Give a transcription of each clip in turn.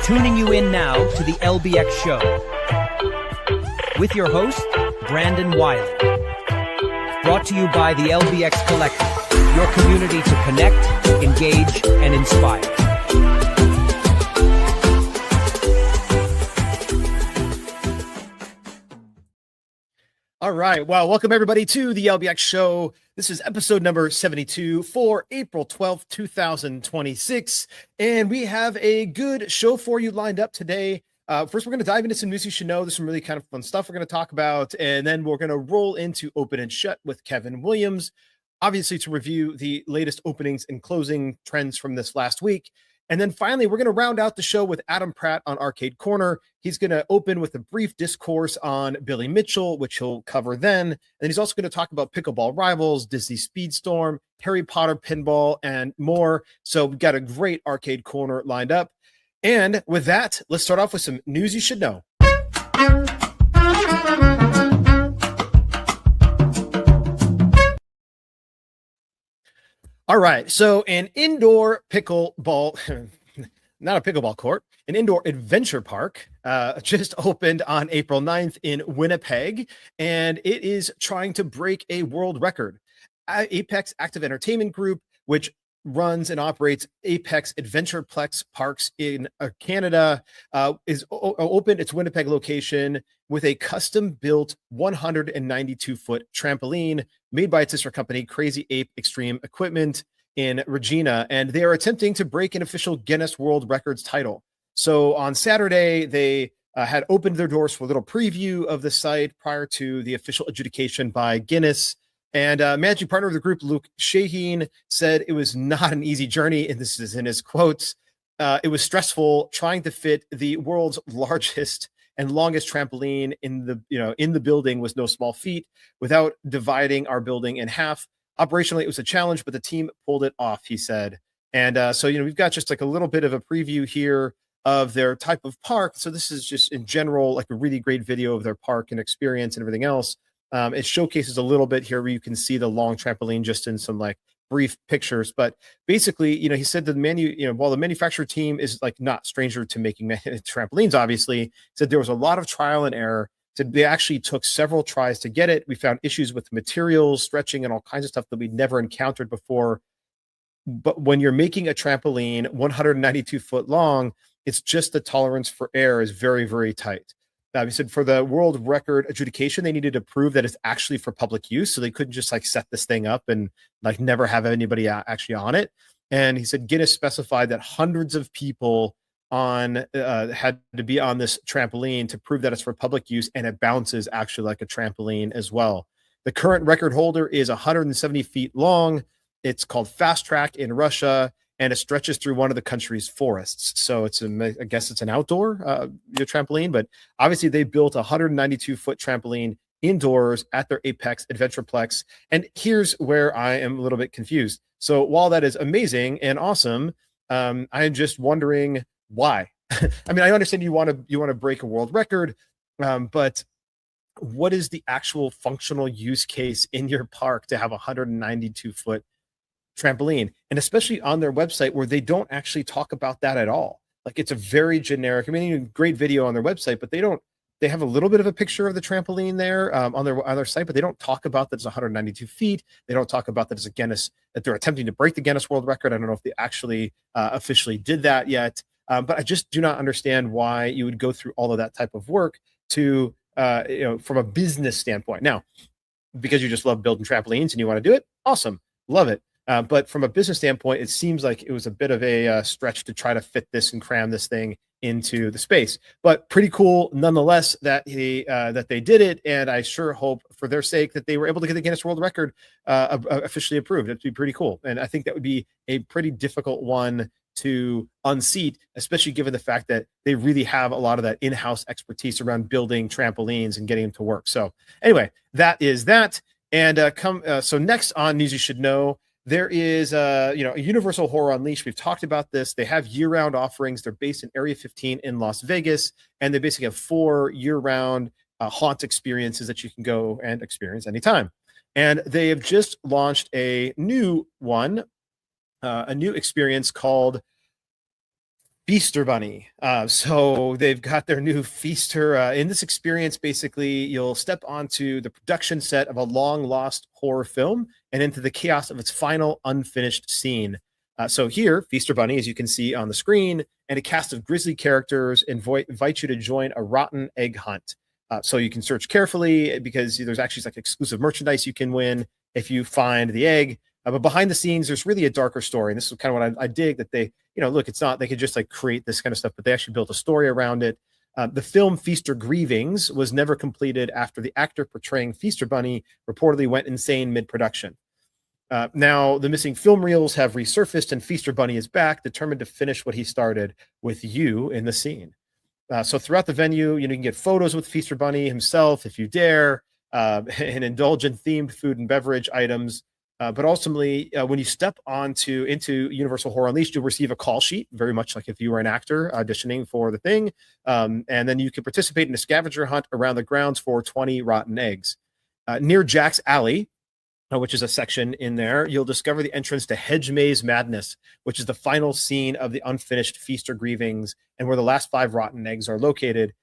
Tuning you in now to the LBX Show with your host, Brandon Wiley. Brought to you by the LBX Collective, your community to connect, engage, and inspire. All right. Well, welcome everybody to the LBX Show. This is episode number 72 for April 12th, 2026. And we have a good show for you lined up today. First, we're going to dive into some news you should know. There's some really kind of fun stuff we're going to talk about. And then we're going to roll into Open and Shut with Kevin Williams, obviously to review the latest openings and closing trends from this last week. And then finally, we're going to round out the show with Adam Pratt on Arcade Corner. He's going to open with a brief discourse on Billy Mitchell, which he'll cover then. And he's also going to talk about Pickleball Rivals, Disney Speedstorm, Harry Potter Pinball, and more. So we've got a great Arcade Corner lined up. And with that, let's start off with some news you should know. All right, so an indoor pickleball, not a pickleball court, an indoor adventure park just opened on April 9th in Winnipeg, and it is trying to break a world record. Apex Active Entertainment Group, which runs and operates Apex Adventureplex Parks in Canada, is opened its Winnipeg location with a custom-built 192-foot trampoline made by its sister company, Crazy Ape Extreme Equipment in Regina, and they are attempting to break an official Guinness World Records title. So on Saturday, they had opened their doors for a little preview of the site prior to the official adjudication by Guinness. And managing partner of the group, Luke Shaheen, said it was not an easy journey, and this is in his quotes. It was stressful trying to fit the world's largest and longest trampoline in the building was no small feat without dividing our building in half. Operationally, it was a challenge, but the team pulled it off, he said. And so, we've got just like a little bit of a preview here of their type of park. So this is just in general, like a really great video of their park and experience and everything else. It showcases a little bit here where you can see the long trampoline just in some like brief pictures, but basically, he said while the manufacturer team is like not stranger to making trampolines, obviously, said there was a lot of trial and error. Said they actually took several tries to get it. We found issues with materials, stretching, and all kinds of stuff that we'd never encountered before. But when you're making a trampoline 192 foot long, it's just the tolerance for error is very, very tight. He said for the world record adjudication, they needed to prove that it's actually for public use. So they couldn't just like set this thing up and like never have anybody actually on it. And he said Guinness specified that hundreds of people had to be on this trampoline to prove that it's for public use, and it bounces actually like a trampoline as well. The current record holder is 170 feet long. It's called Fast Track in Russia, and it stretches through one of the country's forests. So I guess it's an outdoor trampoline, but obviously they built a 192-foot trampoline indoors at their Apex Adventureplex. And here's where I am a little bit confused. So while that is amazing and awesome, I am just wondering why. I mean, I understand you want to break a world record, but what is the actual functional use case in your park to have a 192-foot trampoline? And especially on their website where they don't actually talk about that at all. Like it's a very generic, great video on their website, but they have a little bit of a picture of the trampoline there on their site, but they don't talk about that it's 192 feet. They don't talk about that it's a Guinness, that they're attempting to break the Guinness World Record. I don't know if they actually officially did that yet, but I just do not understand why you would go through all of that type of work to, from a business standpoint. Now, because you just love building trampolines and you want to do it, awesome, love it. But from a business standpoint, it seems like it was a bit of a stretch to try to fit this and cram this thing into the space. But pretty cool nonetheless that they did it, and I sure hope for their sake that they were able to get the Guinness World Record officially approved. It'd be pretty cool, and I think that would be a pretty difficult one to unseat, especially given the fact that they really have a lot of that in-house expertise around building trampolines and getting them to work. So anyway, that is that. And so next on News You Should Know, there is a Universal Horror Unleashed. We've talked about this. They have year-round offerings. They're based in Area 15 in Las Vegas, and they basically have 4 year-round haunt experiences that you can go and experience anytime. And they have just launched a new one, a new experience called Feaster Bunny. So they've got their new Feaster. In this experience, basically, you'll step onto the production set of a long lost horror film and into the chaos of its final unfinished scene. So here, Feaster Bunny, as you can see on the screen, and a cast of grisly characters invite you to join a rotten egg hunt. So you can search carefully because there's actually like exclusive merchandise you can win if you find the egg. But behind the scenes, there's really a darker story. And this is kind of what I dig, that they, look, it's not, they could just like create this kind of stuff, but they actually built a story around it. The film Feaster Grievings was never completed after the actor portraying Feaster Bunny reportedly went insane mid-production. Now, the missing film reels have resurfaced, and Feaster Bunny is back, determined to finish what he started with you in the scene. So throughout the venue, you can get photos with Feaster Bunny himself, if you dare, and indulge in themed food and beverage items. But ultimately, when you step into Universal Horror Unleashed, you'll receive a call sheet, very much like if you were an actor auditioning for the thing. And then you can participate in a scavenger hunt around the grounds for 20 rotten eggs. Near Jack's Alley, which is a section in there, you'll discover the entrance to Hedge Maze Madness, which is the final scene of the unfinished Feaster Grievings and where the last 5 rotten eggs are located.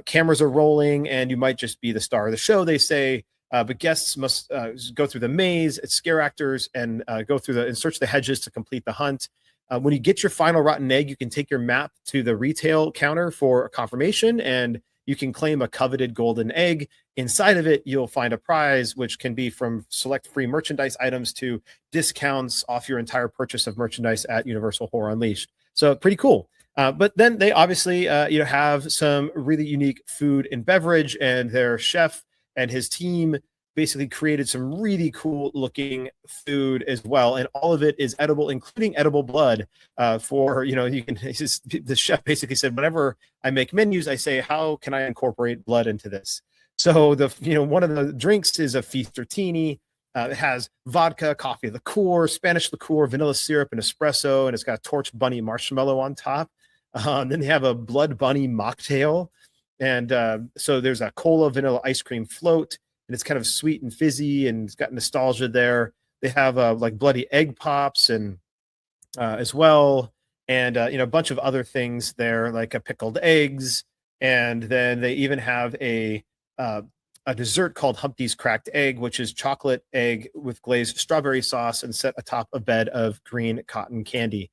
Cameras are rolling, and you might just be the star of the show, they say. But guests must go through the maze, scare actors, and go through and search the hedges to complete the hunt. When you get your final rotten egg, you can take your map to the retail counter for a confirmation, and you can claim a coveted golden egg. Inside of it, you'll find a prize, which can be from select free merchandise items to discounts off your entire purchase of merchandise at Universal Horror Unleashed. So pretty cool. But then they obviously have some really unique food and beverage, and their chef and his team basically created some really cool looking food as well. And all of it is edible, including edible blood the chef basically said, whenever I make menus, I say, how can I incorporate blood into this? So one of the drinks is a Feastertini. It has vodka, coffee liqueur, Spanish liqueur, vanilla syrup, and espresso, and it's got a torch bunny marshmallow on top. Then they have a blood bunny mocktail. And so there's a cola vanilla ice cream float, and it's kind of sweet and fizzy, and it's got nostalgia there. They have like bloody egg pops and as well, and a bunch of other things there, like pickled eggs. And then they even have a dessert called Humpty's Cracked Egg, which is chocolate egg with glazed strawberry sauce and set atop a bed of green cotton candy.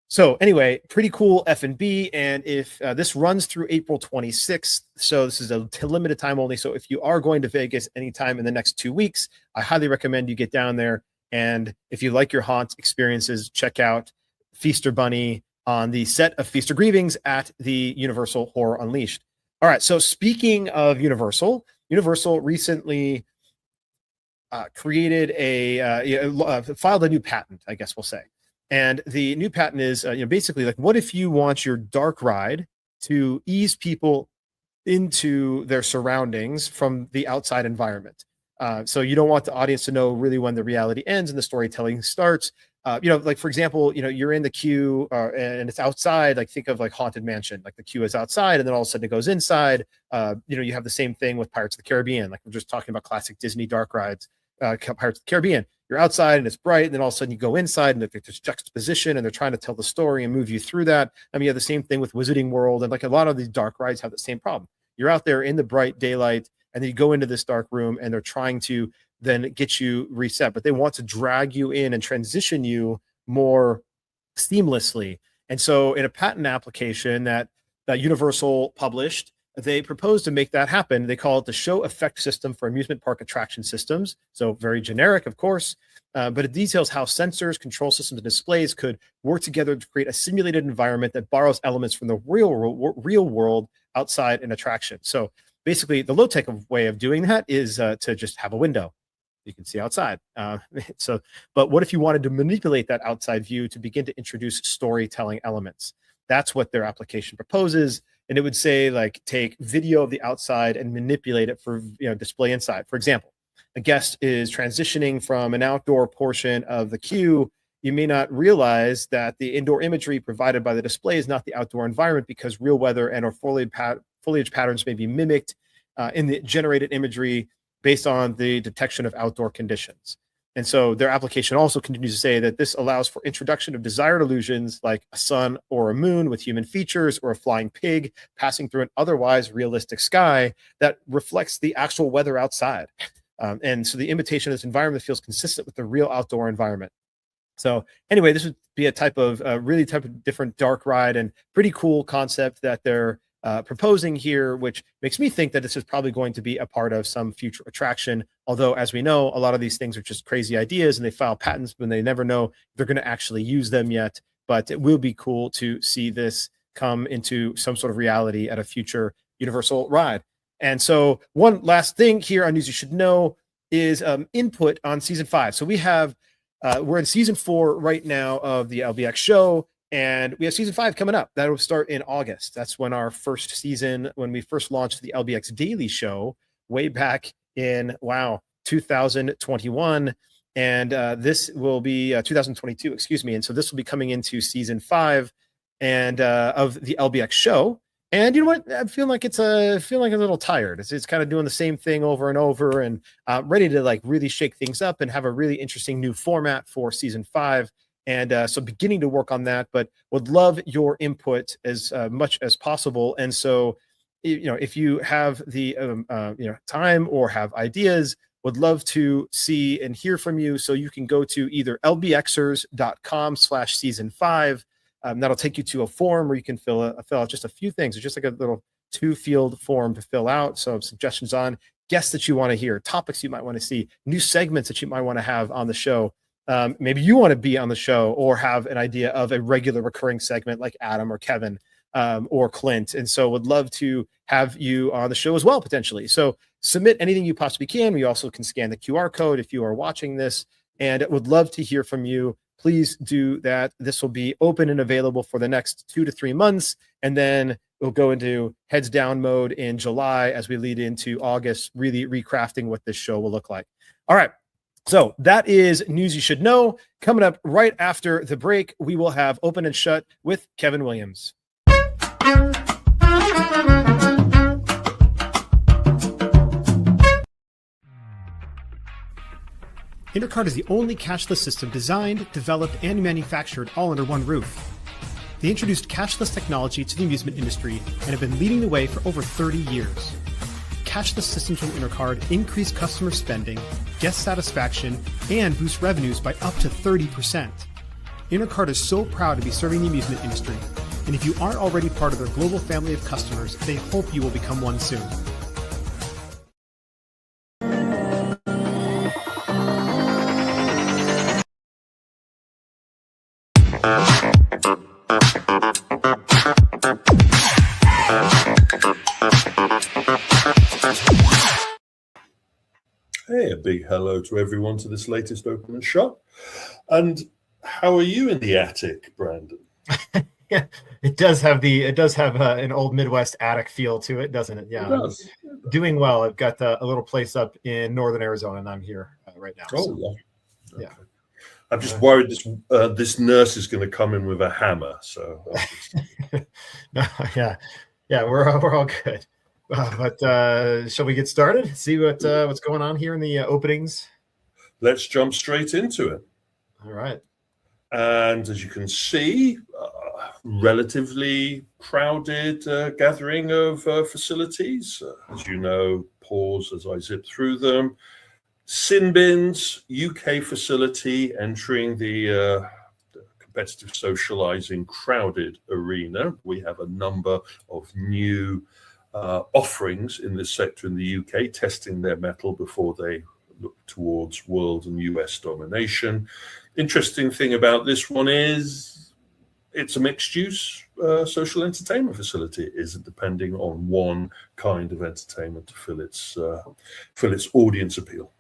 So anyway, pretty cool F&B, and if this runs through April 26th, so this is a limited time only. So if you are going to Vegas anytime in the next 2 weeks, I highly recommend you get down there. And if you like your haunt experiences, check out Feaster Bunny on the set of Feaster Grievings at the Universal Horror Unleashed. All right, so speaking of Universal recently created filed a new patent, I guess we'll say. And the new patent is basically like, what if you want your dark ride to ease people into their surroundings from the outside environment? So you don't want the audience to know really when the reality ends and the storytelling starts. Like for example, you're in the queue and it's outside. Like think of like Haunted Mansion, like the queue is outside and then all of a sudden it goes inside. You have the same thing with Pirates of the Caribbean. Like we're just talking about classic Disney dark rides, Pirates of the Caribbean. You're outside and it's bright, and then all of a sudden you go inside and there's juxtaposition and they're trying to tell the story and move you through that. I mean, you have the same thing with Wizarding World, and like a lot of these dark rides have the same problem. You're out there in the bright daylight, and then you go into this dark room and they're trying to then get you reset, but they want to drag you in and transition you more seamlessly. And so in a patent application that Universal published, they proposed to make that happen. They call it the Show Effect System for Amusement Park Attraction Systems. So very generic, of course, but it details how sensors, control systems, and displays could work together to create a simulated environment that borrows elements from the real world outside an attraction. So basically, the low-tech way of doing that is to just have a window you can see outside. But what if you wanted to manipulate that outside view to begin to introduce storytelling elements? That's what their application proposes. And it would say, like, take video of the outside and manipulate it for display inside. For example, a guest is transitioning from an outdoor portion of the queue. You may not realize that the indoor imagery provided by the display is not the outdoor environment, because real weather and or foliage patterns may be mimicked in the generated imagery based on the detection of outdoor conditions. And so their application also continues to say that this allows for introduction of desired illusions like a sun or a moon with human features, or a flying pig passing through an otherwise realistic sky that reflects the actual weather outside. And so the imitation of this environment feels consistent with the real outdoor environment. So anyway, this would be a type of really type of different dark ride, and pretty cool concept that they're proposing here, which makes me think that this is probably going to be a part of some future attraction. Although, as we know, a lot of these things are just crazy ideas and they file patents when they never know if they're going to actually use them yet. But it will be cool to see this come into some sort of reality at a future Universal ride. And so one last thing here on News You Should Know is input on season 5. So we have, we're in season 4 right now of the LBX show. And we have season 5 coming up. That will start in August. That's when our first season, when we first launched the LBX Daily Show way back in, 2021. And this will be 2022, excuse me. And so this will be coming into season 5 and of the LBX show. And you know what? I feel like feeling a little tired. It's kind of doing the same thing over and over, and ready to like really shake things up and have a really interesting new format for season 5. And so beginning to work on that, but would love your input as much as possible. And so, if you have the time or have ideas, would love to see and hear from you. So you can go to either lbxers.com/season5. That'll take you to a form where you can fill out just a few things. It's just like a little 2-field form to fill out. So suggestions on guests that you want to hear, topics you might want to see, new segments that you might want to have on the show. Maybe you want to be on the show or have an idea of a regular recurring segment like Adam or Kevin or Clint. And so would love to have you on the show as well, potentially. So submit anything you possibly can. We also can scan the QR code if you are watching this, and would love to hear from you. Please do that. This will be open and available for the next 2 to 3 months. And then we'll go into heads down mode in July as we lead into August, really recrafting what this show will look like. All right. So that is News You Should Know. Coming up right after the break, we will have Open and Shut with Kevin Williams. Intercard is the only cashless system designed, developed, and manufactured all under one roof. They introduced cashless technology to the amusement industry and have been leading the way for over 30 years. Cashless systems from Intercard increase customer spending, guest satisfaction, and boost revenues by up to 30%. Intercard is so proud to be serving the amusement industry, and if you aren't already part of their global family of customers, they hope you will become one soon. Hey, a big hello to everyone to this latest Open and Shut. And how are you in the attic, Brandon? Yeah, it does have an old Midwest attic feel to it, doesn't it? Yeah, it does. Doing well. I've got a little place up in northern Arizona, and I'm here right now. Oh, so, yeah. Okay. I'm just worried this nurse is going to come in with a hammer. So, yeah, we're all good. But shall we get started? See what's going on here in the openings? Let's jump straight into it. All right. And as you can see, relatively crowded gathering of facilities. As you know, pause as I zip through them. Sinbin's UK facility entering the competitive socializing crowded arena. We have a number of new offerings in this sector in the UK, testing their mettle before they look towards world and US domination. Interesting thing about this one is it's a mixed use social entertainment facility. It isn't depending on one kind of entertainment to fill its audience appeal.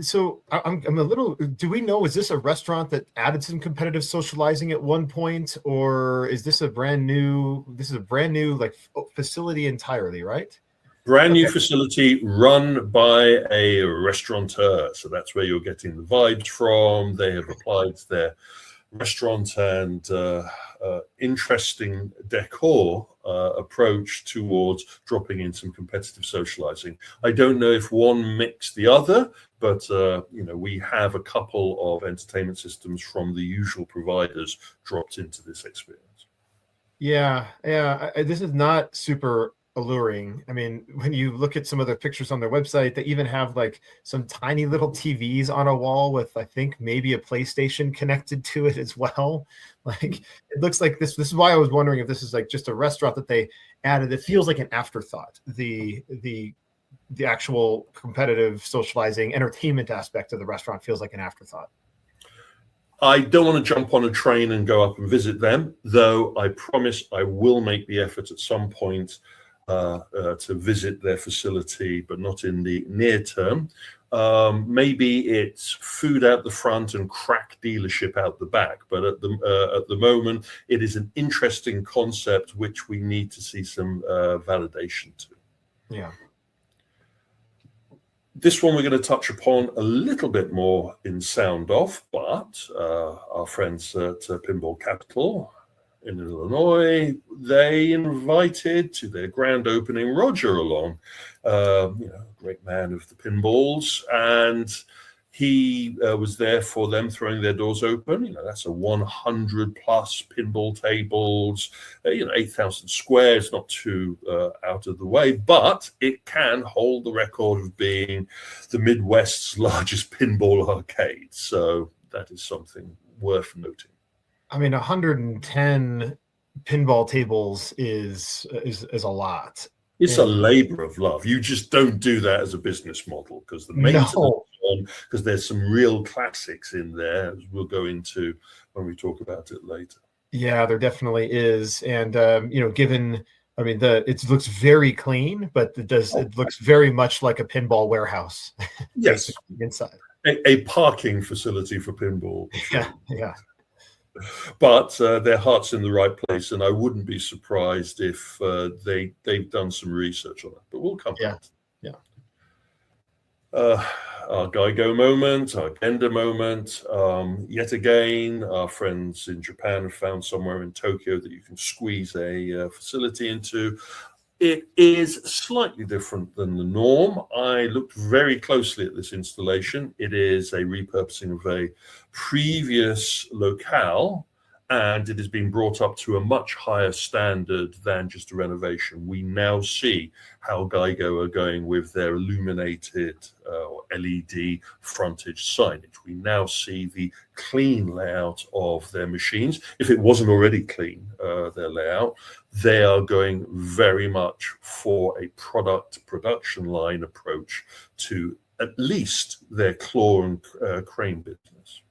So I'm a little, do we know, is this a restaurant that added some competitive socializing at one point, or is this a brand new like facility entirely, right? Brand new facility run by a restaurateur. So that's where you're getting the vibes from. They have applied their restaurant and interesting decor approach towards dropping in some competitive socializing. I don't know if one mixed the other, but we have a couple of entertainment systems from the usual providers dropped into this experience. Yeah, this is not super alluring. I mean, when you look at some of the pictures on their website, they even have like some tiny little TVs on a wall with, I think, maybe a PlayStation connected to it as well. Like, it looks like this is why I was wondering if this is like just a restaurant that they added. It feels like an afterthought. The actual competitive socializing entertainment aspect of the restaurant feels like an afterthought. I don't want to jump on a train and go up and visit them, though I promise I will make the effort at some point to visit their facility, but not in the near term. Maybe it's food out the front and crack dealership out the back, but at the moment, it is an interesting concept which we need to see some validation to. Yeah. This one we're going to touch upon a little bit more in sound off, but our friends at Pinball Capital in Illinois, they invited to their grand opening Roger along, great man of the pinballs, and he was there for them, throwing their doors open. That's a 100 plus pinball tables, 8,000 squares, not too out of the way, but it can hold the record of being the Midwest's largest pinball arcade. So that is something worth noting. I mean, 110 pinball tables is a lot. It's a labor of love. You just don't do that as a business model, because the maintenance because there's some real classics in there, as we'll go into when we talk about it later. Yeah, there definitely is. And it looks very clean, but it looks very much like a pinball warehouse. Yes. Inside. A parking facility for pinball. Yeah. But their heart's in the right place, and I wouldn't be surprised if they've done some research on it. But we'll come back. Yeah. Our Geigo moment, our Gender moment. Yet again, our friends in Japan have found somewhere in Tokyo that you can squeeze a facility into. It is slightly different than the norm. I looked very closely at this installation. It is a repurposing of a previous locale, and it has been brought up to a much higher standard than just a renovation. We now see how Geigo are going with their illuminated or LED frontage signage. We now see the clean layout of their machines. If it wasn't already clean, their layout, they are going very much for a production line approach to at least their claw and crane business.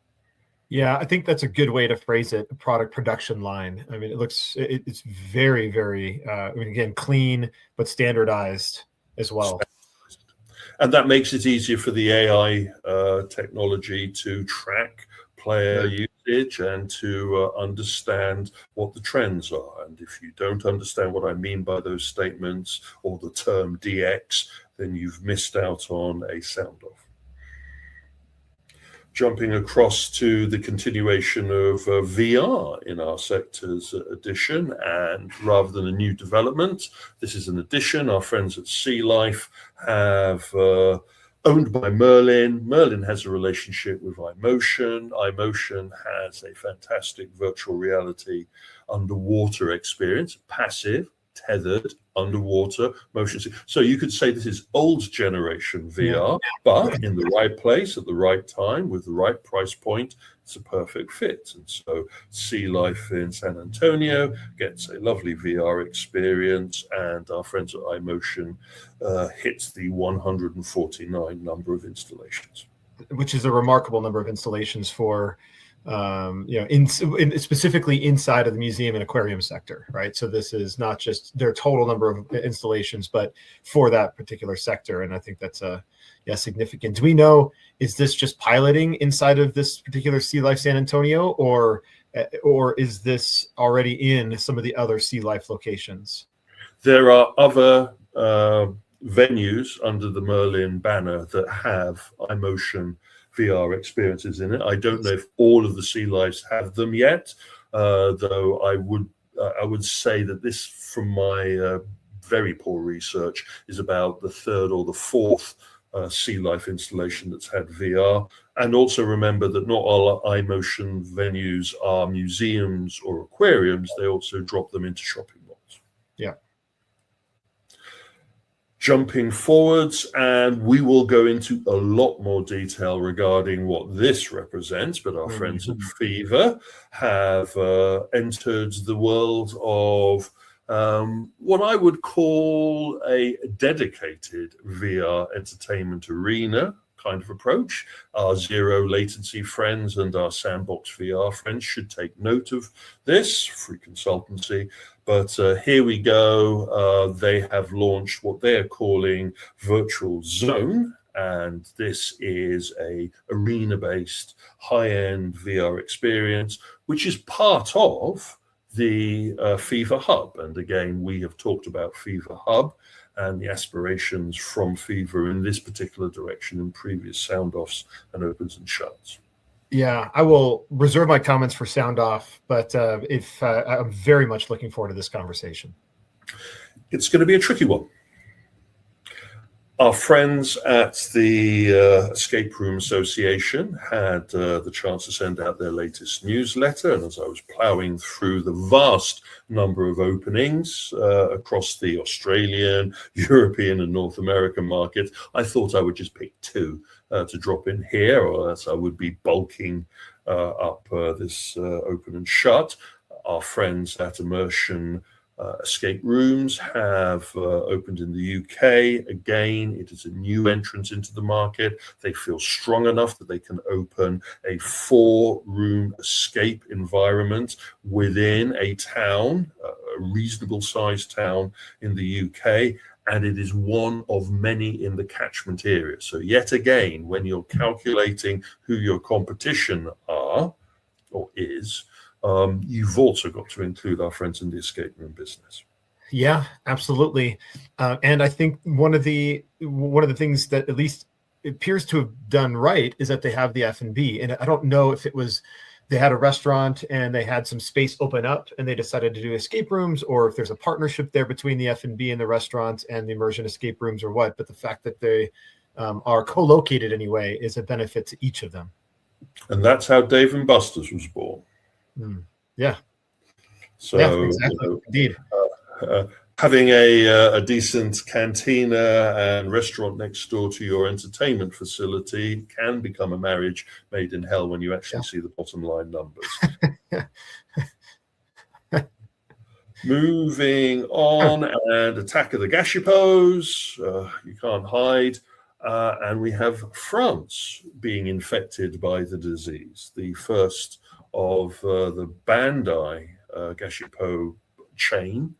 Yeah, I think that's a good way to phrase it, a product production line. I mean, it's very, very, again, clean, but standardized as well. And that makes it easier for the AI technology to track player usage and to understand what the trends are. And if you don't understand what I mean by those statements or the term DX, then you've missed out on a sound off. Jumping across to the continuation of VR in our sector's edition, and rather than a new development, this is an addition. Our friends at Sea Life have owned by Merlin. Merlin has a relationship with iMotion. iMotion has a fantastic virtual reality underwater experience, passive, tethered, underwater motion. So you could say this is old generation VR, but in the right place at the right time with the right price point, it's a perfect fit. And so Sea Life in San Antonio gets a lovely VR experience, and our friends at iMotion hits the 149 number of installations, which is a remarkable number of installations for specifically inside of the museum and aquarium sector, right? So this is not just their total number of installations, but for that particular sector. And I think that's significant. Do we know, is this just piloting inside of this particular Sea Life San Antonio, or is this already in some of the other Sea Life locations? There are other venues under the Merlin banner that have iMotion VR experiences in it. I don't know if all of the Sea Lives have them yet. though I would say that this, from my very poor research, is about the third or the fourth sea life installation that's had VR. And also remember that not all iMotion venues are museums or aquariums. They also drop them into shopping malls. Yeah. Jumping forwards, and we will go into a lot more detail regarding what this represents, but our friends at Fever have entered the world of what I would call a dedicated VR entertainment arena kind of approach. Our zero latency friends and our Sandbox VR friends should take note of this, free consultancy. But here we go. They have launched what they're calling Virtual Zone, and this is a arena-based high-end VR experience, which is part of the Fever Hub. And again, we have talked about Fever Hub and the aspirations from Fever in this particular direction in previous sound offs and opens and shuts. Yeah, I will reserve my comments for sound off, but I'm very much looking forward to this conversation. It's going to be a tricky one. Our friends at the Escape Room Association had the chance to send out their latest newsletter, and as I was plowing through the vast number of openings across the Australian, European, and North American markets, I thought I would just pick two to drop in here, or else I would be bulking up this open and shut. Our friends at Immersion Escape Rooms have opened in the UK. Again, it is a new entrance into the market. They feel strong enough that they can open a 4-room escape environment within a town, a reasonable sized town in the UK. And it is one of many in the catchment area. So yet again, when you're calculating who your competition are or is, you've also got to include our friends in the escape room business. Yeah, absolutely. And I think one of the things that at least appears to have done right is that they have the F&B. And I don't know if it was they had a restaurant and they had some space open up and they decided to do escape rooms, or if there's a partnership there between the F&B and the restaurant and the immersion escape rooms or what. But the fact that they are co-located anyway is a benefit to each of them. And that's how Dave and Buster's was born. Yeah. So yeah, exactly. Indeed. Having a decent cantina and restaurant next door to your entertainment facility can become a marriage made in hell when you actually see the bottom line numbers. Moving on, and Attack of the Gashapos, you can't hide. And we have France being infected by the disease, the first of the Bandai Gashipo chain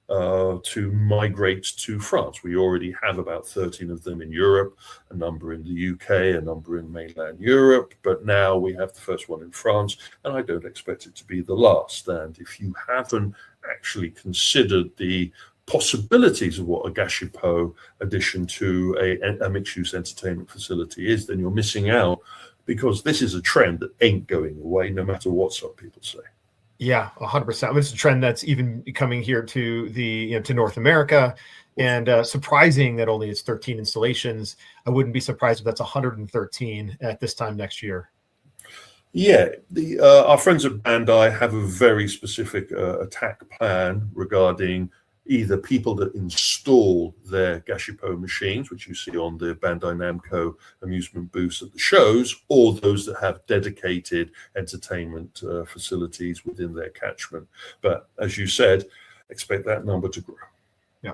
to migrate to France. We already have about 13 of them in Europe, a number in the UK, a number in mainland Europe, but now we have the first one in France, and I don't expect it to be the last. And if you haven't actually considered the possibilities of what a Gashipo addition to a mixed-use entertainment facility is, then you're missing out, because this is a trend that ain't going away, no matter what some people say. Yeah, 100%. It's a trend that's even coming here to the to North America, and surprising that only it's 13 installations. I wouldn't be surprised if that's 113 at this time next year. Yeah, our friends at Bandai have a very specific attack plan regarding either people that install their Gashipo machines, which you see on the Bandai Namco amusement booths at the shows, or those that have dedicated entertainment facilities within their catchment. But as you said, expect that number to grow. Yeah.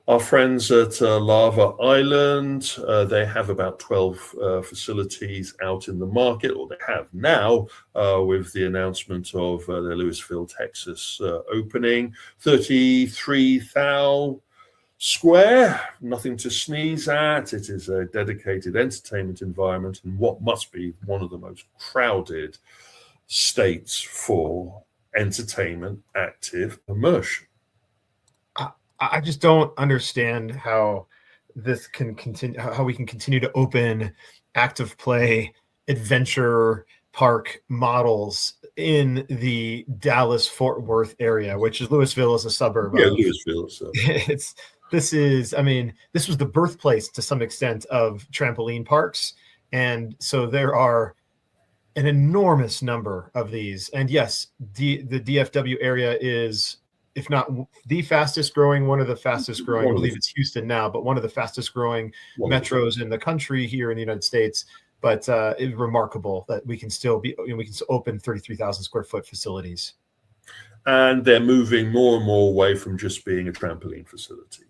Our friends at Lava Island, they have about 12 facilities out in the market, or they have now, with the announcement of their Louisville, Texas opening. 33,000 square, nothing to sneeze at. It is a dedicated entertainment environment in what must be one of the most crowded states for entertainment active immersion. I just don't understand how this can continue, how we can continue to open active play, adventure, park models in the Dallas-Fort Worth area, which is Louisville is a suburb. Yeah, Louisville. So. This was the birthplace to some extent of trampoline parks. And so there are an enormous number of these. And yes, the DFW area is, if not the fastest growing, one of the fastest growing. I believe it's Houston now, but one of the fastest growing metros in the country here in the United States. But it's remarkable that we can still open 33,000 square foot facilities. And they're moving more and more away from just being a trampoline facility.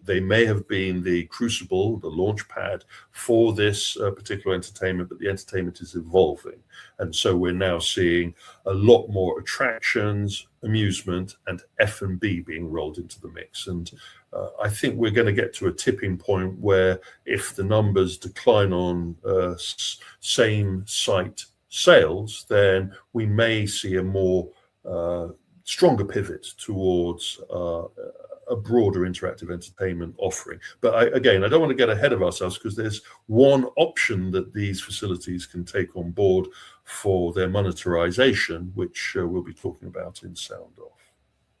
They may have been the crucible, the launch pad for this particular entertainment, but the entertainment is evolving. And so we're now seeing a lot more attractions, amusement, and F&B being rolled into the mix. And I think we're going to get to a tipping point where if the numbers decline on same site sales, then we may see a more stronger pivot towards a broader interactive entertainment offering. But I don't want to get ahead of ourselves, because there's one option that these facilities can take on board for their monetization, which we'll be talking about in Sound Off.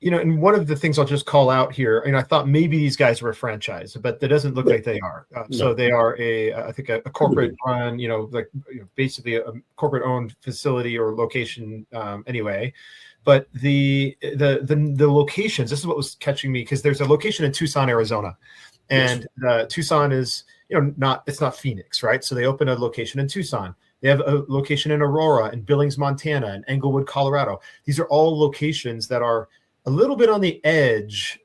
And one of the things I'll just call out here, and I thought maybe these guys were a franchise, but that doesn't look like they are. So they are I think a corporate run, basically a corporate owned facility or location anyway. But the locations, this is what was catching me, because there's a location in Tucson, Arizona, and Tucson is it's not Phoenix, right? So they open a location in Tucson. They have a location in Aurora, in Billings, Montana, and Englewood, Colorado. These are all locations that are a little bit on the edge,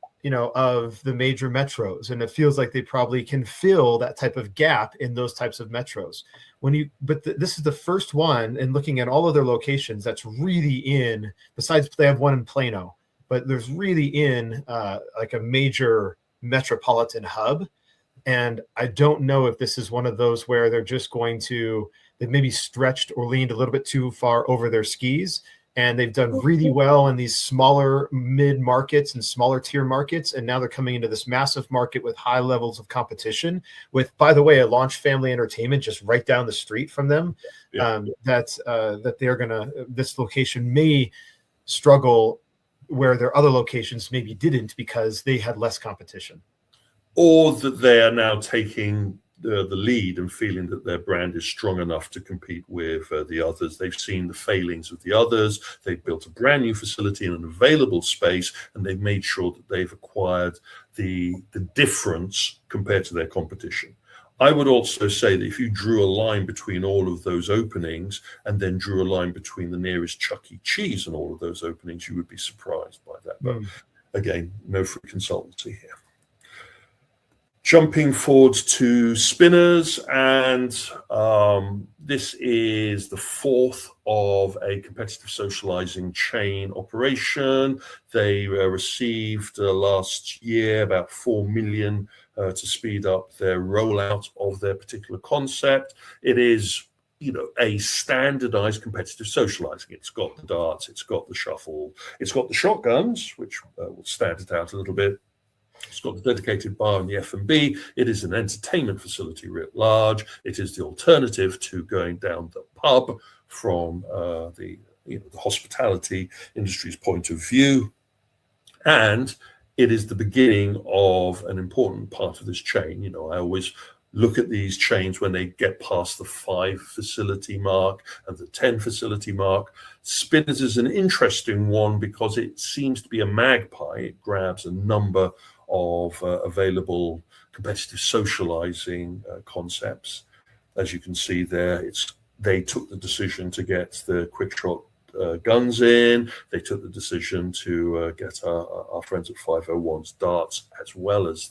of the major metros, and it feels like they probably can fill that type of gap in those types of metros. This is the first one, and looking at all of their locations, that's really in. Besides, they have one in Plano, but there's really in like a major metropolitan hub. And I don't know if this is one of those where they're just they've maybe stretched or leaned a little bit too far over their skis. And they've done really well in these smaller mid markets and smaller tier markets. And now they're coming into this massive market with high levels of competition with, by the way, a Launch Family Entertainment just right down the street from them. That they're this location may struggle where their other locations maybe didn't, because they had less competition. Or that they are now taking the lead and feeling that their brand is strong enough to compete with the others. They've seen the failings of the others. They've built a brand new facility in an available space, and they've made sure that they've acquired the difference compared to their competition. I would also say that if you drew a line between all of those openings and then drew a line between the nearest Chuck E. Cheese and all of those openings, you would be surprised by that. But again, no free consultancy here. Jumping forwards to spinners, and this is the fourth of a competitive socializing chain operation. They received last year about 4 million to speed up their rollout of their particular concept. It is a standardized competitive socializing. It's got the darts, it's got the shuffle, it's got the shotguns, which will stand it out a little bit. It's got the dedicated bar and the F&B. It is an entertainment facility writ large. It is the alternative to going down the pub from the hospitality industry's point of view. And it is the beginning of an important part of this chain. I always look at these chains when they get past the 5 facility mark and the 10 facility mark. Spinners is an interesting one because it seems to be a magpie. It grabs a number of available competitive socializing concepts. As you can see there, they took the decision to get the quick shot guns in. They took the decision to get our friends at 501's darts, as well as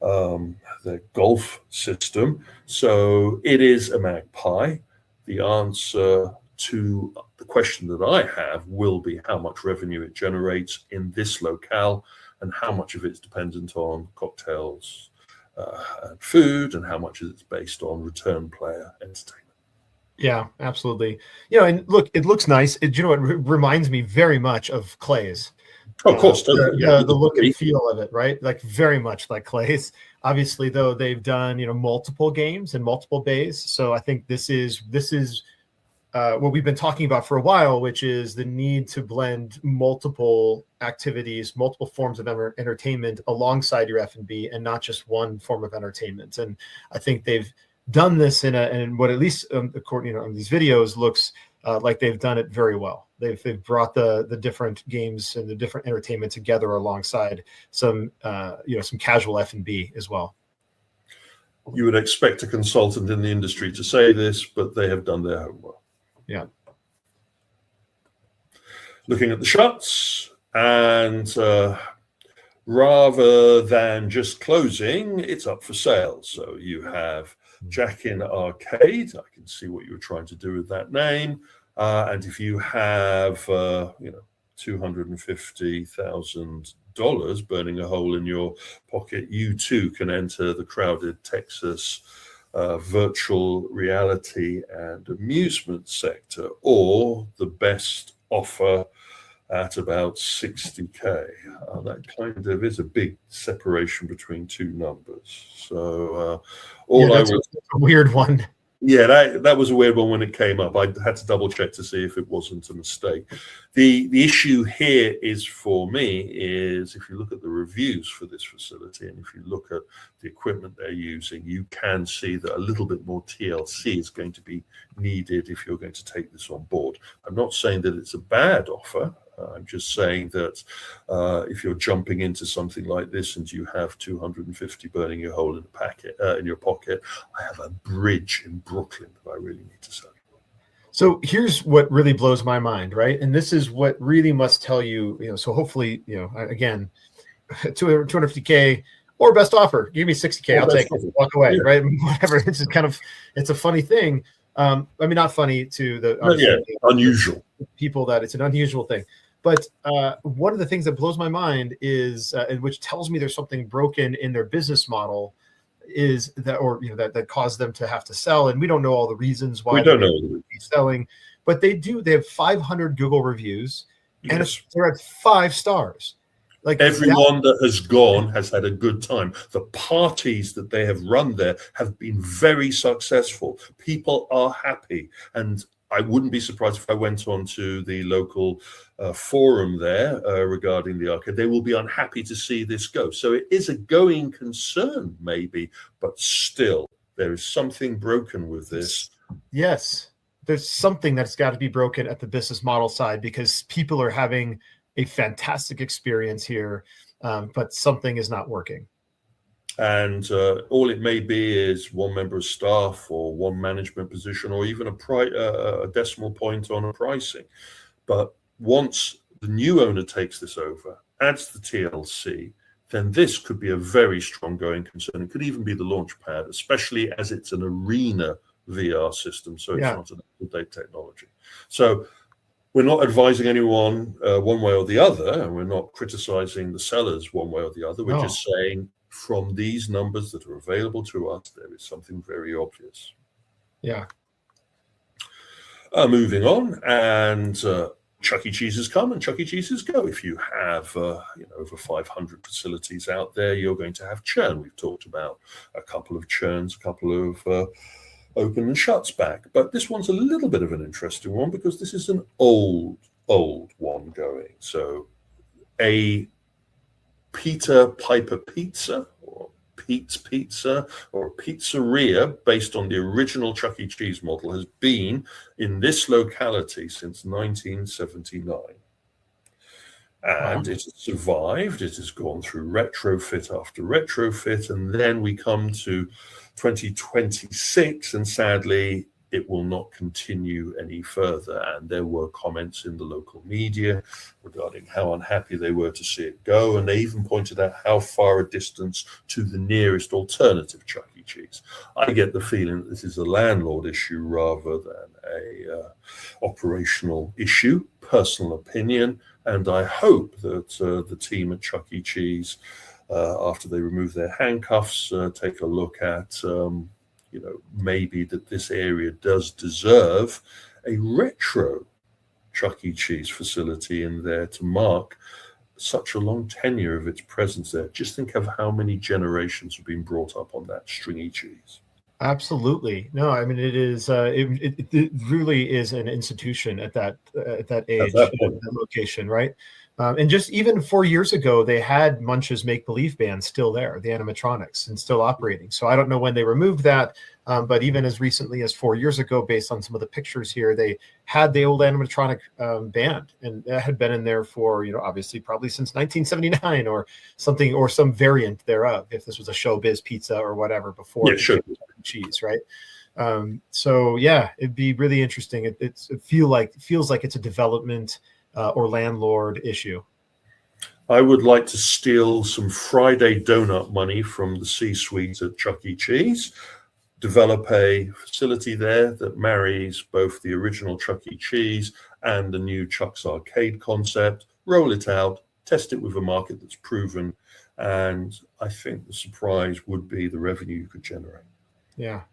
their golf system. So it is a magpie. The answer to the question that I have will be how much revenue it generates in this locale, and how much of it's dependent on cocktails and food, and how much is based on return player entertainment. Yeah, absolutely. And look, it looks nice. It reminds me very much of Clay's. Of course, the look and feel of it, right? Like very much like Clay's. Obviously, though, they've done multiple games and multiple bays. So I think this is what we've been talking about for a while, which is the need to blend multiple activities, multiple forms of entertainment alongside your F&B, and not just one form of entertainment. And I think they've done this in what, at least according, in these videos, looks like they've done it very well. They've brought the different games and the different entertainment together alongside some some casual F&B as well. You would expect a consultant in the industry to say this, but they have done their homework. Yeah. Looking at the shots, and rather than just closing, it's up for sale. So you have Jack in Arcade. I can see what you were trying to do with that name. And if you have, $250,000 burning a hole in your pocket, you too can enter the crowded Texas virtual reality and amusement sector, or the best offer at about 60K. That kind of is a big separation between two numbers. So that's a weird one. Yeah, that was a weird one when it came up. I had to double check to see if it wasn't a mistake. The issue here is, for me, is if you look at the reviews for this facility, and if you look at the equipment they're using, you can see that a little bit more TLC is going to be needed if you're going to take this on board. I'm not saying that it's a bad offer. I'm just saying that if you're jumping into something like this and you have 250 burning a hole in your pocket, I have a bridge in Brooklyn that I really need to sell. So here's what really blows my mind, right? And this is what really must tell you, so hopefully, again, 250K or best offer, give me 60K, I'll take it, walk away, right? Whatever. It's just it's a funny thing. I mean, not funny to the unusual people, that it's an unusual thing. But one of the things that blows my mind is, and which tells me there's something broken in their business model, is that, or that caused them to have to sell. And we don't know all the reasons why they're selling, but they have 500 Google reviews, and they're at 5 stars. Like, everyone that has gone has had a good time. The parties that they have run there have been very successful. People are happy, and I wouldn't be surprised if I went on to the local forum there regarding the arcade. They will be unhappy to see this go. So it is a going concern, maybe, but still, there is something broken with this. Yes, there's something that's got to be broken at the business model side, because people are having a fantastic experience here, but something is not working. And all it may be is one member of staff or one management position, or even a decimal point on a pricing. But once the new owner takes this over, adds the TLC, then this could be a very strong going concern. It could even be the launch pad, especially as it's an arena VR system. So it's not an up-to-date technology. So we're not advising anyone one way or the other, and we're not criticizing the sellers one way or the other. We're just saying, from these numbers that are available to us, there is something very obvious. Yeah. Moving on, and Chuck E. Cheese's come and Chuck E. Cheese's go. If you have over 500 facilities out there, you're going to have churn. We've talked about a couple of churns, a couple of open and shuts back, but this one's a little bit of an interesting one, because this is an old one going. So a Peter Piper Pizza, or Pete's Pizza, or a pizzeria based on the original Chuck E. Cheese model has been in this locality since 1979. And it has survived. It has gone through retrofit after retrofit, and then we come to 2026, and sadly, it will not continue any further. And there were comments in the local media regarding how unhappy they were to see it go, and they even pointed out how far a distance to the nearest alternative Chuck E. Cheese. I get the feeling that this is a landlord issue rather than a operational issue. Personal opinion. And I hope that the team at Chuck E. Cheese, after they remove their handcuffs, take a look at, maybe that this area does deserve a retro Chuck E. Cheese facility in there to mark such a long tenure of its presence there. Just think of how many generations have been brought up on that stringy cheese. Absolutely. No, I mean it is. It really is an institution at that At age, that point. that location, right? And just even 4 years ago, they had Munch's Make Believe Band still there, the animatronics, and still operating. So I don't know when they removed that, but even as recently as 4 years ago, based on some of the pictures here, they had the old animatronic band, and that had been in there for obviously probably since 1979 or something, or some variant thereof. If this was a Showbiz Pizza or whatever before Yeah, it sure. became cheese, right? So yeah, it'd be really interesting. It feels like it's a development or landlord issue. I would like to steal some Friday donut money from the C-suite at Chuck E. Cheese, develop a facility there that marries both the original Chuck E. Cheese and the new Chuck's Arcade concept, roll it out, test it with a market that's proven, and I think the surprise would be the revenue you could generate. Yeah.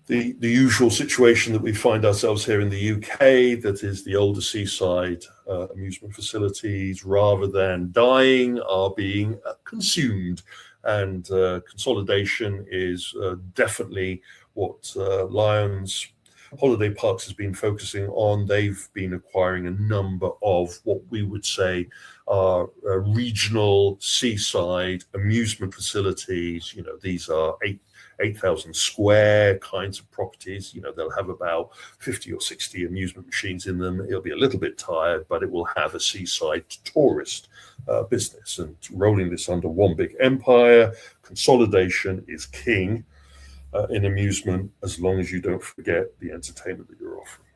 The usual situation that we find ourselves here in the UK, that is the older seaside amusement facilities, rather than dying, are being consumed. And consolidation is definitely what Lions Holiday Parks has been focusing on. They've been acquiring a number of what we would say are regional seaside amusement facilities. These are 8,000 square kinds of properties. They'll have about 50 or 60 amusement machines in them. It'll be a little bit tired, but it will have a seaside tourist business. And rolling this under one big empire, consolidation is king in amusement, as long as you don't forget the entertainment that you're offering.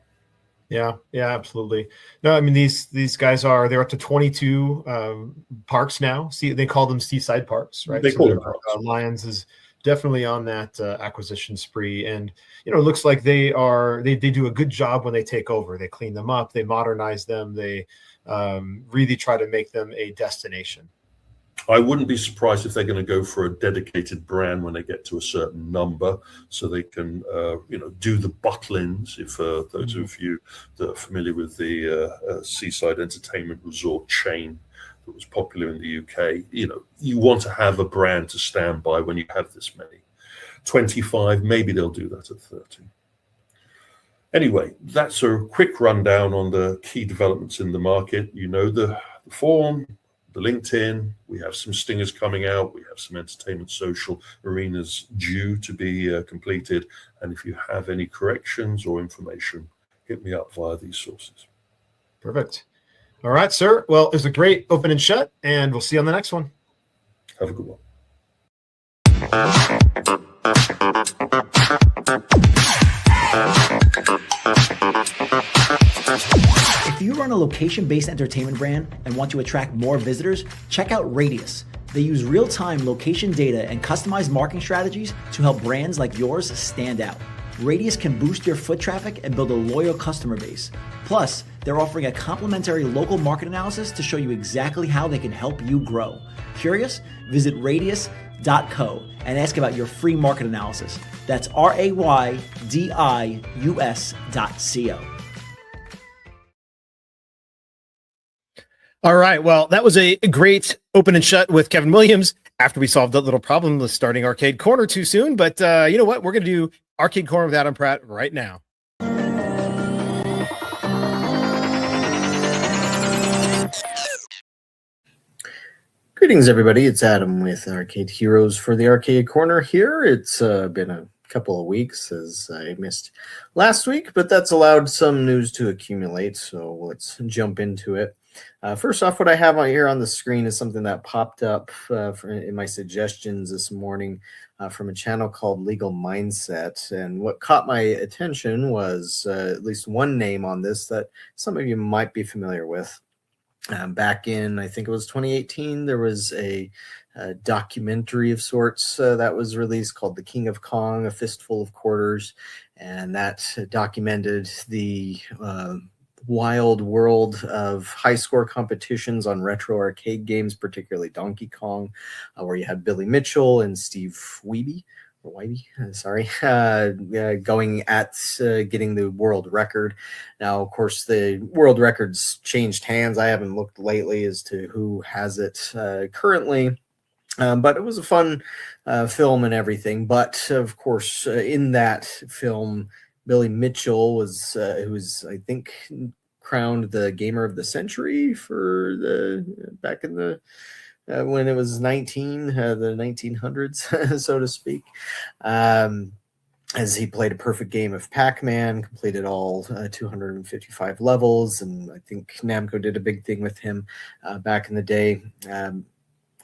Yeah, absolutely. No, I mean these guys they're up to 22 parks now. See, they call them seaside parks, right? They call them parks. Lions is definitely on that acquisition spree, and it looks like they do a good job when they take over. They clean them up, they modernize them, they really try to make them a destination. I wouldn't be surprised if they're going to go for a dedicated brand when they get to a certain number, so they can, do the butlins. If those of you that are familiar with the seaside entertainment resort chain that was popular in the UK, you want to have a brand to stand by when you have this many. 25, maybe they'll do that at 30. Anyway, that's a quick rundown on the key developments in the market. The form, the LinkedIn, we have some stingers coming out, we have some entertainment social arenas due to be completed, and if you have any corrections or information, hit me up via these sources. Perfect. All right, sir. Well, it was a great open and shut, and we'll see you on the next one. Have a good one. If you run a location-based entertainment brand and want to attract more visitors, check out Radius. They use real-time location data and customized marketing strategies to help brands like yours stand out. Radius can boost your foot traffic and build a loyal customer base. Plus, they're offering a complimentary local market analysis to show you exactly how they can help you grow. Curious? Visit radius.co and ask about your free market analysis. That's RAYDIUS.co. All right. Well, that was a great open and shut with Kevin Williams after we solved that little problem with starting Arcade Corner too soon. But you know what? We're going to do Arcade Corner with Adam Pratt right now. Greetings, everybody. It's Adam with Arcade Heroes for the Arcade Corner here. It's been a couple of weeks as I missed last week, but that's allowed some news to accumulate, so let's jump into it. First off, what I have on here on the screen is something that popped up in my suggestions this morning from a channel called Legal Mindset. And what caught my attention was at least one name on this that some of you might be familiar with. Back in, I think it was 2018, there was a documentary of sorts that was released called The King of Kong, A Fistful of Quarters. And that documented the wild world of high score competitions on retro arcade games, particularly Donkey Kong, where you had Billy Mitchell and Steve Wiebe, going at getting the world record. Now, of course, the world record's changed hands. I haven't looked lately as to who has it currently. But it was a fun film and everything. But of course, in that film, Billy Mitchell was, who was, I think, crowned the Gamer of the Century for back in the when it was the 1900s, so to speak. As he played a perfect game of Pac-Man, completed all 255 levels, and I think Namco did a big thing with him back in the day.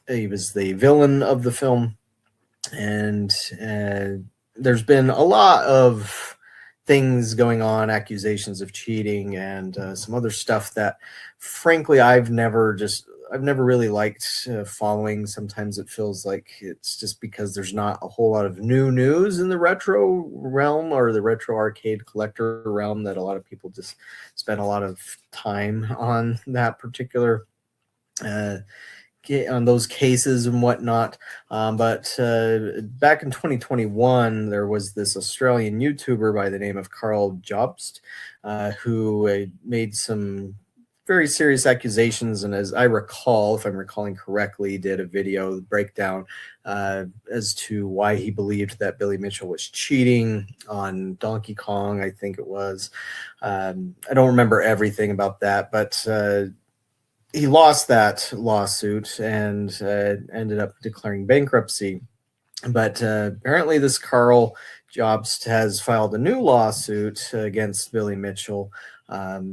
He was the villain of the film, and there's been a lot of things going on, accusations of cheating, and some other stuff that, frankly, I've never really liked following. Sometimes it feels like it's just because there's not a whole lot of new news in the retro realm or the retro arcade collector realm, that a lot of people just spend a lot of time on that particular on those cases and whatnot. But back in 2021, there was this Australian YouTuber by the name of Carl Jobst, who made some very serious accusations, and as I recall, if I'm recalling correctly, did a video breakdown as to why he believed that Billy Mitchell was cheating on Donkey Kong, I think it was. I don't remember everything about that, but he lost that lawsuit and ended up declaring bankruptcy. But apparently this Carl Jobst has filed a new lawsuit against Billy Mitchell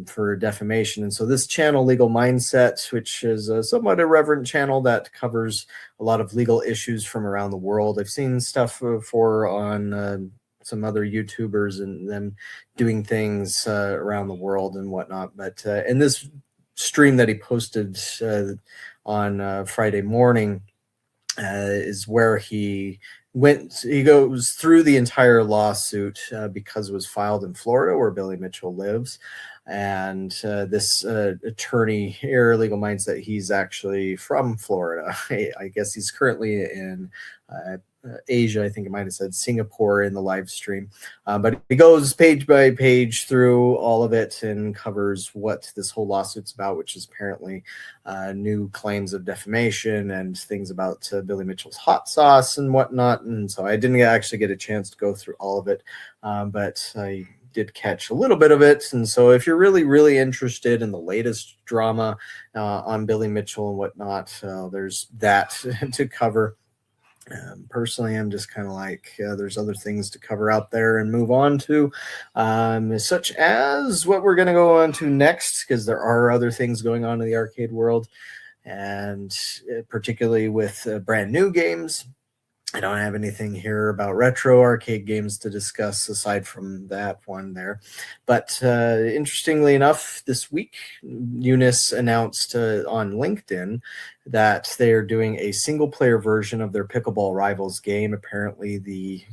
for defamation. And so this channel, Legal Mindset, which is a somewhat irreverent channel that covers a lot of legal issues from around the world. I've seen stuff before on some other YouTubers and them doing things around the world and whatnot. But in this stream that he posted on Friday morning is where he goes through the entire lawsuit because it was filed in Florida, where Billy Mitchell lives. And this attorney here, Legal Mindset, he's actually from Florida. I guess he's currently in Asia. I think it might have said Singapore in the live stream. But he goes page by page through all of it and covers what this whole lawsuit's about, which is apparently new claims of defamation and things about Billy Mitchell's hot sauce and whatnot. And so I didn't actually get a chance to go through all of it, but I did catch a little bit of it. And so if you're really, really interested in the latest drama on Billy Mitchell and whatnot, there's that to cover. Personally, I'm just kind of like, there's other things to cover out there and move on to, such as what we're going to go on to next, because there are other things going on in the arcade world, and particularly with brand new games. I don't have anything here about retro arcade games to discuss aside from that one there. But interestingly enough, this week, Eunice announced on LinkedIn that they are doing a single-player version of their Pickleball Rivals game. Apparently, the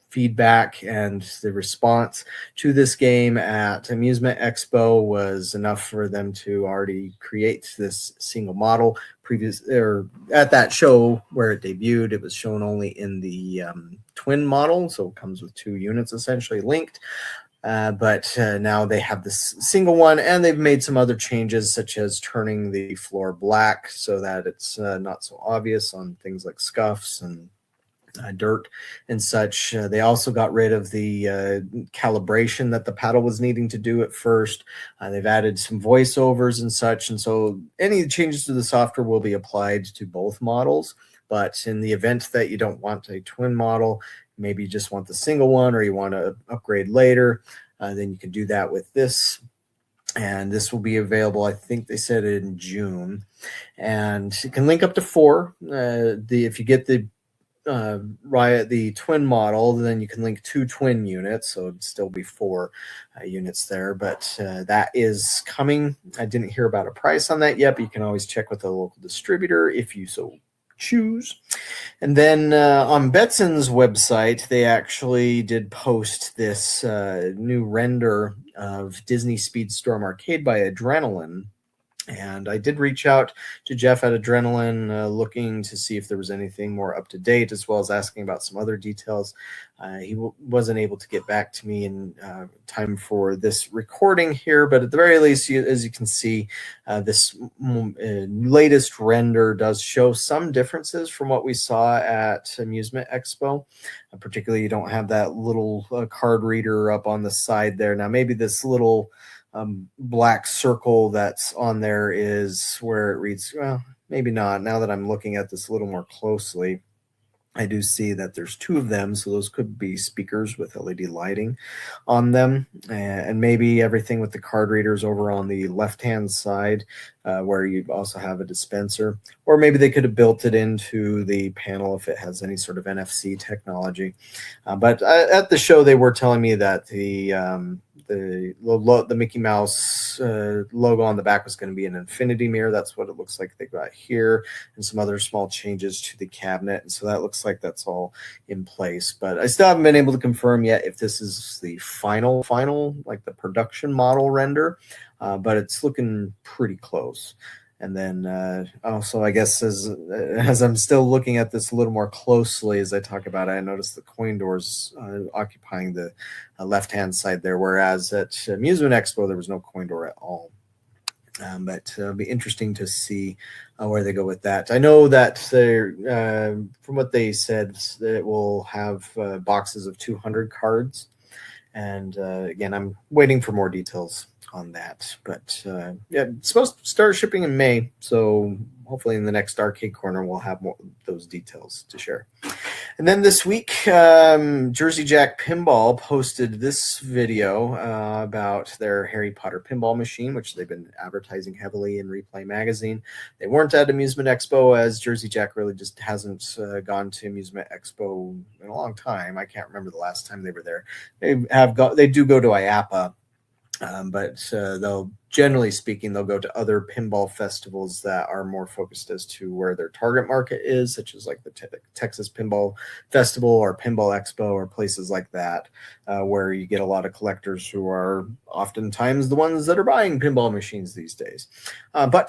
feedback and the response to this game at Amusement Expo was enough for them to already create this single model. At that show where it debuted, it was shown only in the twin model, so it comes with two units essentially linked. But now they have this single one, and they've made some other changes, such as turning the floor black so that it's not so obvious on things like scuffs and dirt and such. They also got rid of the calibration that the paddle was needing to do at first. They've added some voiceovers and such, and so any changes to the software will be applied to both models. But in the event that you don't want a twin model, maybe you just want the single one, or you want to upgrade later, then you can do that with this. And this will be available, I think they said, in June. And you can link up to 4. If you get the twin model, then you can link 2 twin units, so it'd still be 4 units there. But that is coming. I didn't hear about a price on that yet, but you can always check with a local distributor if you so choose. And then on Betson's website, they actually did post this new render of Disney Speedstorm Arcade by Adrenaline. And I did reach out to Jeff at Adrenaline, looking to see if there was anything more up to date, as well as asking about some other details. He wasn't able to get back to me in time for this recording here, but at the very least, as you can see, this latest render does show some differences from what we saw at Amusement Expo. Particularly, you don't have that little card reader up on the side there. Now, maybe this little black circle that's on there is where it reads, well, maybe not. Now that I'm looking at this a little more closely, I do see that there's two of them, so those could be speakers with LED lighting on them, and maybe everything with the card readers over on the left-hand side, where you also have a dispenser, or maybe they could have built it into the panel if it has any sort of NFC technology. But at the show, they were telling me that the Mickey Mouse logo on the back was going to be an infinity mirror. That's what it looks like they got here, and some other small changes to the cabinet. And so that looks like that's all in place. But I still haven't been able to confirm yet if this is the final, like the production model render, but it's looking pretty close. And then also, I guess, as I'm still looking at this a little more closely as I talk about it, I noticed the coin doors occupying the left-hand side there, whereas at Amusement Expo, there was no coin door at all. But it'll be interesting to see where they go with that. I know that from what they said, it will have boxes of 200 cards. And again, I'm waiting for more details on that, but yeah, it's supposed to start shipping in May, so hopefully in the next arcade corner we'll have more of those details to share. And then this week, Jersey Jack Pinball posted this video about their Harry Potter pinball machine, which they've been advertising heavily in Replay magazine. They weren't at Amusement Expo, as Jersey Jack really just hasn't gone to Amusement Expo in a long time. I can't remember the last time they were there. They do go to IAAPA. But they'll, generally speaking, they'll go to other pinball festivals that are more focused as to where their target market is, such as like the Texas Pinball Festival or Pinball Expo or places like that, where you get a lot of collectors who are oftentimes the ones that are buying pinball machines these days. But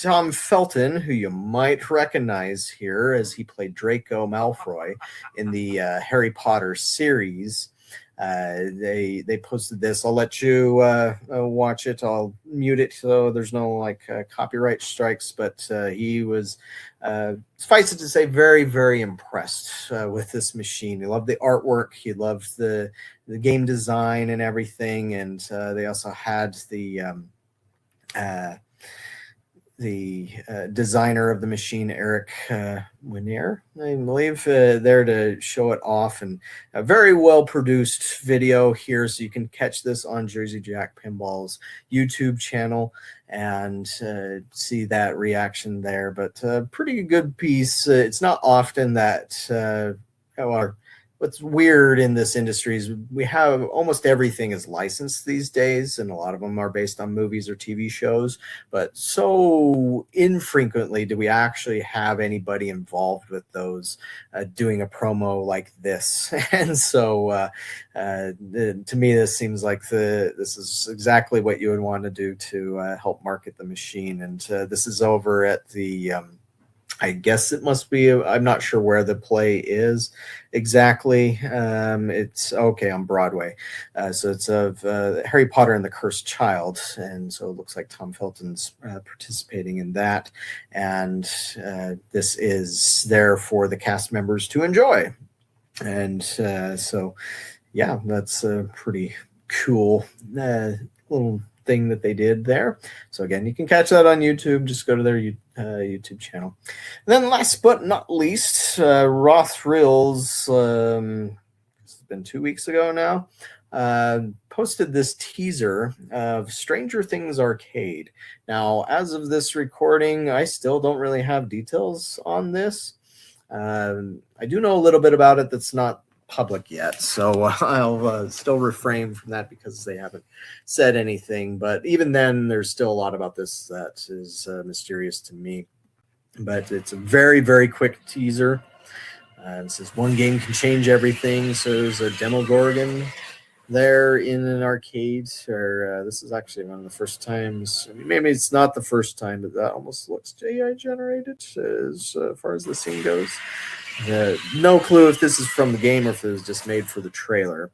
Tom Felton, who you might recognize here as he played Draco Malfoy in the Harry Potter series, they posted this. I'll let you watch it. I'll mute it so there's no like copyright strikes, but he was suffice it to say very, very impressed with this machine. He loved the artwork, he loved the game design and everything, and they also had the designer of the machine, Eric Winier, I believe, there to show it off. And a very well-produced video here, so you can catch this on Jersey Jack Pinball's YouTube channel and see that reaction there. But a pretty good piece. It's not often that what's weird in this industry is we have almost everything is licensed these days, and a lot of them are based on movies or TV shows, but so infrequently do we actually have anybody involved with those doing a promo like this. And so to me, this seems like this is exactly what you would want to do to help market the machine. And this is over at the I guess it must be, I'm not sure where the play is exactly. It's okay on Broadway. So it's of Harry Potter and the Cursed Child. And so it looks like Tom Felton's participating in that. And this is there for the cast members to enjoy. And so, yeah, that's a pretty cool little thing that they did there. So again, you can catch that on YouTube. Just go to their YouTube channel. And then last but not least, Raw Thrills, it's been 2 weeks ago now, posted this teaser of Stranger Things Arcade. Now, as of this recording, I still don't really have details on this. I do know a little bit about it that's not public yet, so I'll still refrain from that because they haven't said anything. But even then, there's still a lot about this that is mysterious to me. But it's a very, very quick teaser. It says one game can change everything. So there's a Demogorgon there in an arcade. Or this is actually one of the first times. I mean, maybe it's not the first time, but that almost looks AI generated as far as the scene goes. No clue if this is from the game or if it was just made for the trailer.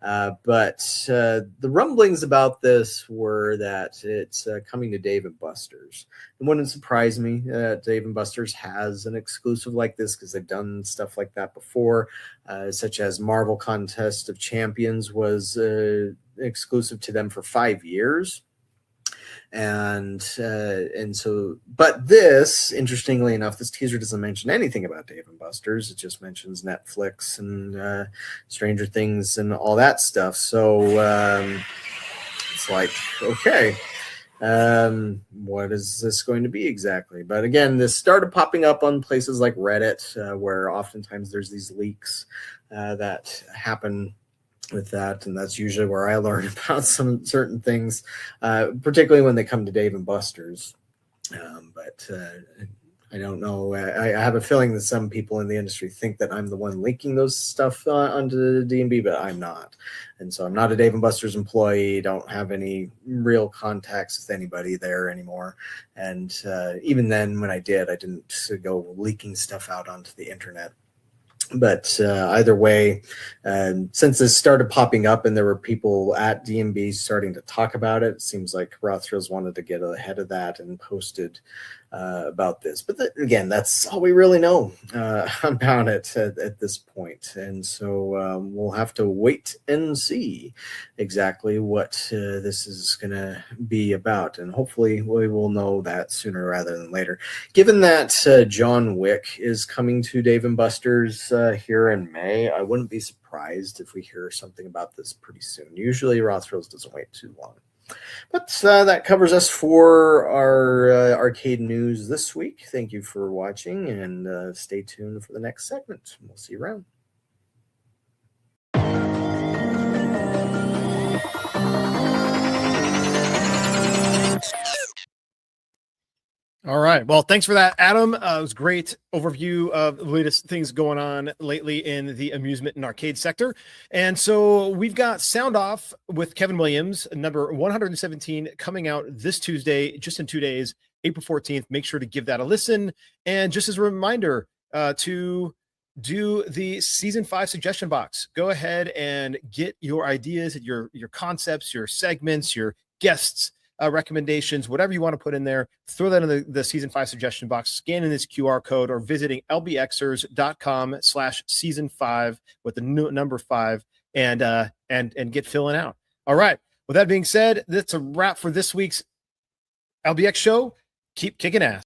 But the rumblings about this were that it's coming to Dave & Buster's. It wouldn't surprise me that Dave & Buster's has an exclusive like this because they've done stuff like that before, such as Marvel Contest of Champions was exclusive to them for 5 years. And so, but this, interestingly enough, this teaser doesn't mention anything about Dave & Buster's. It just mentions Netflix and Stranger Things and all that stuff. So it's like, okay, what is this going to be exactly? But again, this started popping up on places like Reddit, where oftentimes there's these leaks that happen with that, and that's usually where I learn about some certain things, particularly when they come to Dave & Buster's. But I don't know. I have a feeling that some people in the industry think that I'm the one leaking those stuff onto the D&B, but I'm not. And so I'm not a Dave & Buster's employee. Don't have any real contacts with anybody there anymore. And even then, when I did, I didn't go leaking stuff out onto the internet. But either way, since this started popping up and there were people at D&B starting to talk about it, it seems like Raw Thrills wanted to get ahead of that and posted about this. But again, that's all we really know about it at this point. And so we'll have to wait and see exactly what this is going to be about. And hopefully we will know that sooner rather than later. Given that John Wick is coming to Dave & Buster's here in May, I wouldn't be surprised if we hear something about this pretty soon. Usually Raw Thrills doesn't wait too long. But that covers us for our arcade news this week. Thank you for watching, and stay tuned for the next segment. We'll see you around. All right. Well, thanks for that, Adam. It was a great overview of the latest things going on lately in the amusement and arcade sector. And so we've got Sound Off with Kevin Williams, number 117, coming out this Tuesday, just in 2 days, April 14th. Make sure to give that a listen. And just as a reminder to do the season 5 suggestion box. Go ahead and get your ideas, your concepts, your segments, your guests, recommendations, whatever you want to put in there, throw that in the season 5 suggestion box, scanning this QR code or visiting lbxers.com/season5 with the number 5 and get filling out. All right. With that being said, that's a wrap for this week's LBX show. Keep kicking ass.